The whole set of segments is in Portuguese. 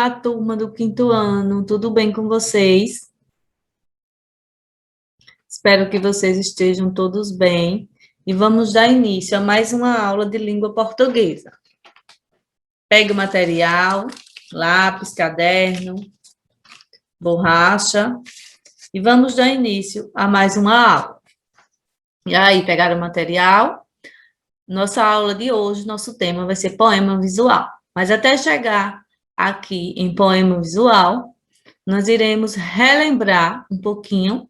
Olá, turma do quinto ano, tudo bem com vocês? Espero que vocês estejam todos bem e vamos dar início a mais uma aula de língua portuguesa. Pegue o material, lápis, caderno, borracha e vamos dar início a mais uma aula. E aí, pegaram o material? Nossa aula de hoje, nosso tema vai ser poema visual. Mas até chegar aqui em poema visual, nós iremos relembrar um pouquinho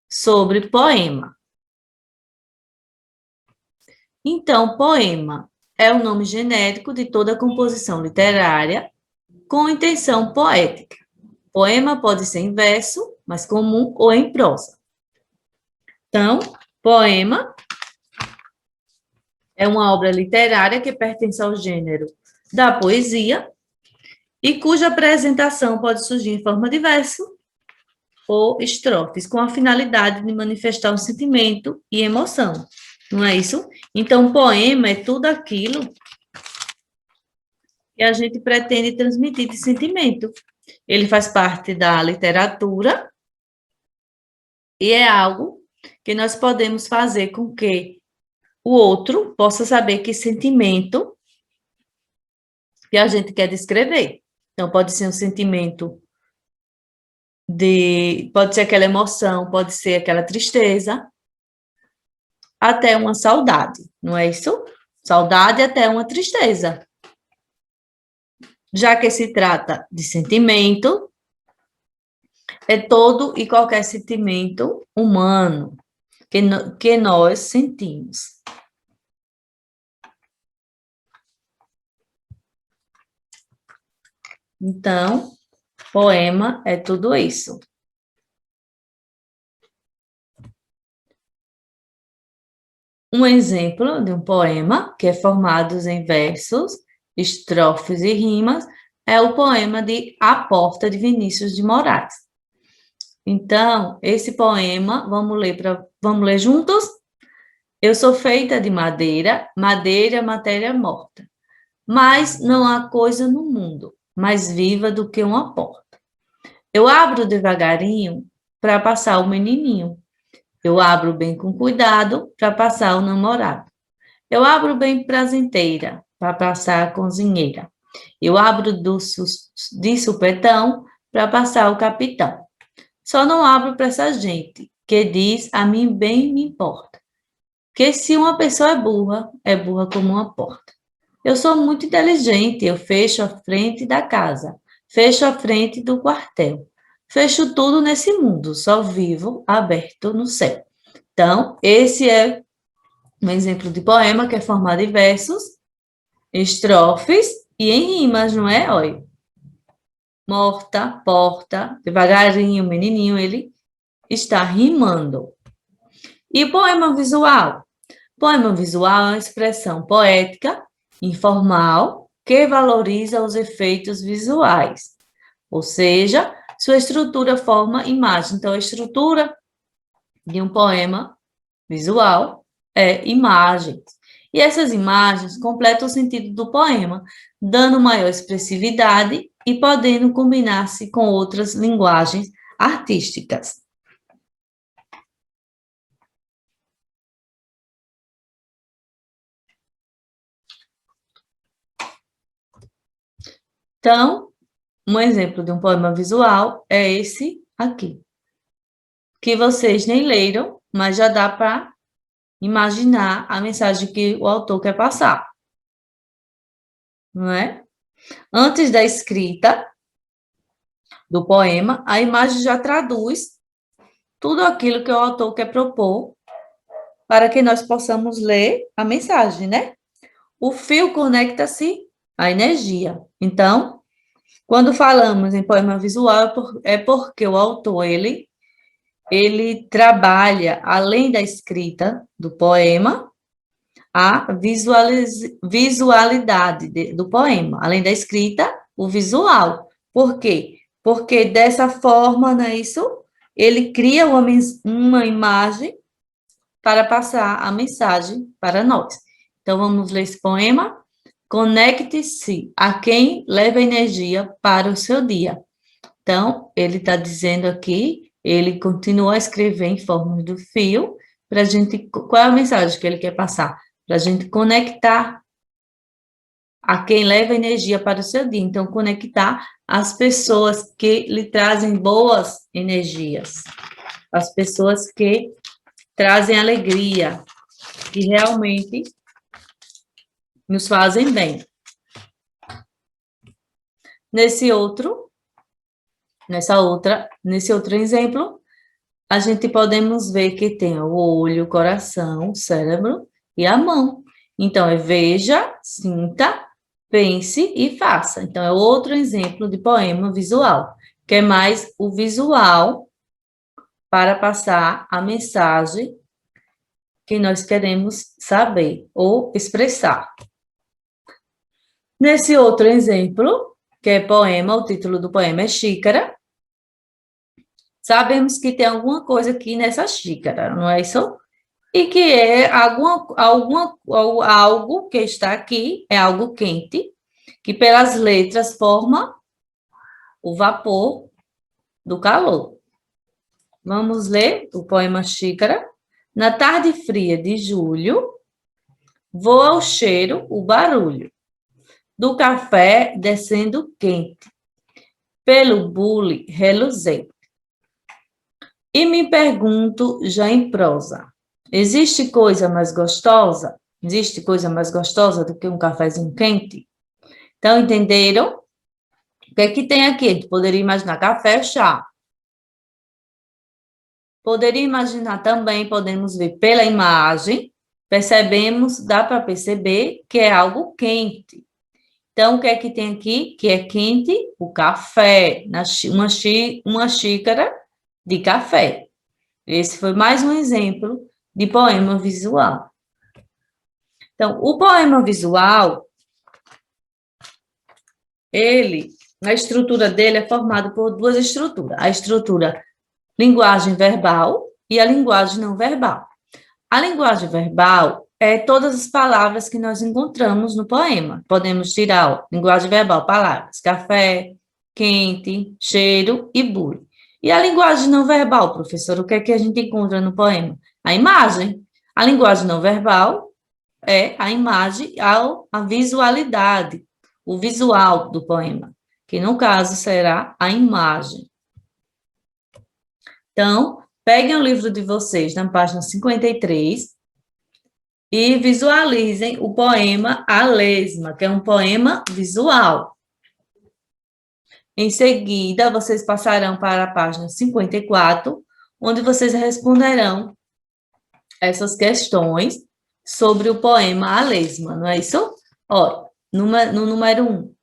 sobre poema. Então, poema é o nome genérico de toda composição literária com intenção poética. Poema pode ser em verso, mais comum, ou em prosa. Então, poema é uma obra literária que pertence ao gênero da poesia e cuja apresentação pode surgir em forma de verso ou estrofes, com a finalidade de manifestar um sentimento e emoção. Não é isso? Então, poema é tudo aquilo que a gente pretende transmitir de sentimento. Ele faz parte da literatura e é algo que nós podemos fazer com que o outro possa saber que sentimento que a gente quer descrever. Então, pode ser um sentimento pode ser aquela emoção, pode ser aquela tristeza, até uma saudade, não é isso? Saudade até uma tristeza. Já que se trata de sentimento, é todo e qualquer sentimento humano que nós sentimos. Então, poema é tudo isso. Um exemplo de um poema que é formado em versos, estrofes e rimas é o poema de A Porta, de Vinícius de Moraes. Então, esse poema, vamos ler juntos? Eu sou feita de madeira, madeira, matéria morta. Mas não há coisa no mundo mais viva do que uma porta. Eu abro devagarinho para passar o menininho. Eu abro bem com cuidado para passar o namorado. Eu abro bem prazenteira para passar a cozinheira. Eu abro de supetão para passar o capitão. Só não abro para essa gente que diz a mim bem me importa. Que se uma pessoa é burra como uma porta. Eu sou muito inteligente, eu fecho a frente da casa, fecho a frente do quartel. Fecho tudo nesse mundo, só vivo aberto no céu. Então, esse é um exemplo de poema que é formado em versos, estrofes e em rimas, não é? Olha. Morta, porta, devagarinho, menininho, ele está rimando. E poema visual? Poema visual é uma expressão poética, informal, que valoriza os efeitos visuais. Ou seja, sua estrutura forma imagem. Então, a estrutura de um poema visual é imagens. E essas imagens completam o sentido do poema, dando maior expressividade e podendo combinar-se com outras linguagens artísticas. Então, um exemplo de um poema visual é esse aqui, que vocês nem leram, mas já dá para imaginar a mensagem que o autor quer passar, não é? Antes da escrita do poema, a imagem já traduz tudo aquilo que o autor quer propor para que nós possamos ler a mensagem, né? O fio conecta-se à energia. Então, quando falamos em poema visual, é porque o autor, ele trabalha, além da escrita do poema, a visualidade do poema. Além da escrita, o visual. Por quê? Porque dessa forma, não é isso? Ele cria uma imagem para passar a mensagem para nós. Então, vamos ler esse poema. Conecte-se a quem leva energia para o seu dia. Então, ele está dizendo aqui, ele continua a escrever em forma do fio, para a gente, qual é a mensagem que ele quer passar? Para a gente conectar a quem leva energia para o seu dia. Então, conectar as pessoas que lhe trazem boas energias, as pessoas que trazem alegria, que realmente nos fazem bem. Nesse outro exemplo, a gente podemos ver que tem o olho, o coração, o cérebro e a mão. Então, é veja, sinta, pense e faça. Então, é outro exemplo de poema visual, que é mais o visual para passar a mensagem que nós queremos saber ou expressar. Nesse outro exemplo, que é poema, o título do poema é Xícara. Sabemos que tem alguma coisa aqui nessa xícara, não é isso? E que é algo que está aqui, é algo quente, que pelas letras forma o vapor do calor. Vamos ler o poema Xícara. Na tarde fria de julho, voa o cheiro, o barulho do café descendo quente, pelo bule reluzente. E me pergunto já em prosa, existe coisa mais gostosa? Existe coisa mais gostosa do que um cafezinho quente? Então, entenderam? O que é que tem aqui? A gente poderia imaginar café ou chá. Poderia imaginar também, podemos ver pela imagem, dá para perceber que é algo quente. Então, o que é que tem aqui? Que é quente? O café, uma xícara de café. Esse foi mais um exemplo de poema visual. Então, o poema visual, a estrutura dele é formada por duas estruturas. A estrutura linguagem verbal e a linguagem não verbal. A linguagem verbal é todas as palavras que nós encontramos no poema. Podemos tirar, ó, linguagem verbal, palavras, café, quente, cheiro e bule. E a linguagem não verbal, professor, o que é que a gente encontra no poema? A imagem. A linguagem não verbal é a imagem, a visualidade, o visual do poema, que no caso será a imagem. Então, peguem o livro de vocês na página 53 e visualizem o poema A Lesma, que é um poema visual. Em seguida, vocês passarão para a página 54, onde vocês responderão essas questões sobre o poema A Lesma, não é isso? Olha, no número 1.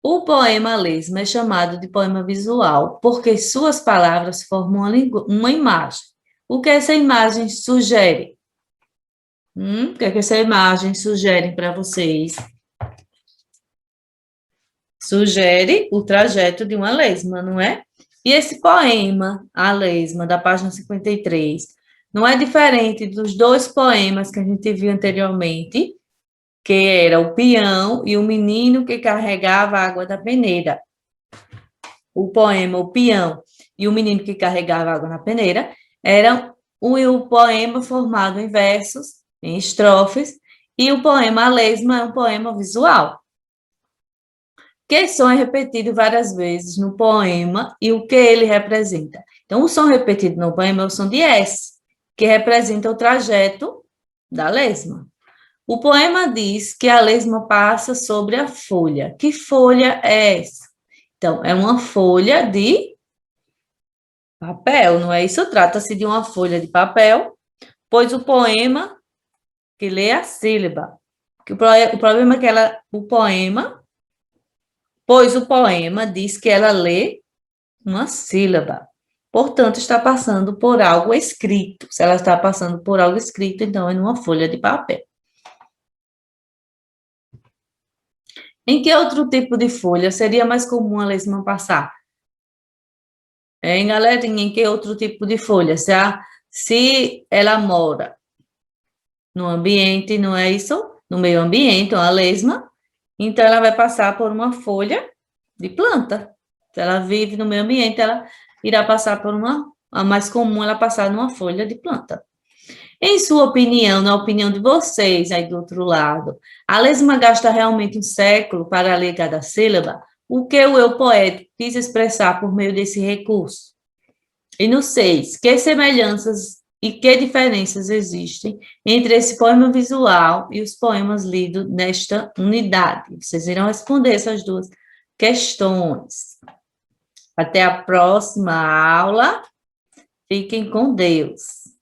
O poema A Lesma é chamado de poema visual porque suas palavras formam uma imagem. O que essa imagem sugere? O que essa imagem sugere para vocês? Sugere o trajeto de uma lesma, não é? E esse poema, A Lesma, da página 53, não é diferente dos dois poemas que a gente viu anteriormente, que era o peão e o menino que carregava a água da peneira. O poema O Peão e o menino que carregava água na peneira era o poema formado em versos, em estrofes, e o poema A Lesma é um poema visual, que som é repetido várias vezes no poema e o que ele representa. Então, o som repetido no poema é o som de S, que representa o trajeto da lesma. O poema diz que a lesma passa sobre a folha. Que folha é essa? Então, é uma folha de papel, não é isso? Trata-se de uma folha de papel, pois o poema que lê a sílaba. O problema é que pois o poema diz que ela lê uma sílaba. Portanto, está passando por algo escrito. Se ela está passando por algo escrito, então é numa folha de papel. Em que outro tipo de folha seria mais comum a lesma passar? Galerinha, em que outro tipo de folha? Se ela mora no ambiente, não é isso? no meio ambiente, uma lesma, então ela vai passar por uma folha de planta. Se ela vive no meio ambiente, ela irá passar por a mais comum ela passar numa folha de planta. Em sua opinião, na opinião de vocês aí do outro lado, a lesma gasta realmente um século para ler cada sílaba? O que o eu poético quis expressar por meio desse recurso? E no 6, que semelhanças e que diferenças existem entre esse poema visual e os poemas lidos nesta unidade? Vocês irão responder essas duas questões. Até a próxima aula. Fiquem com Deus.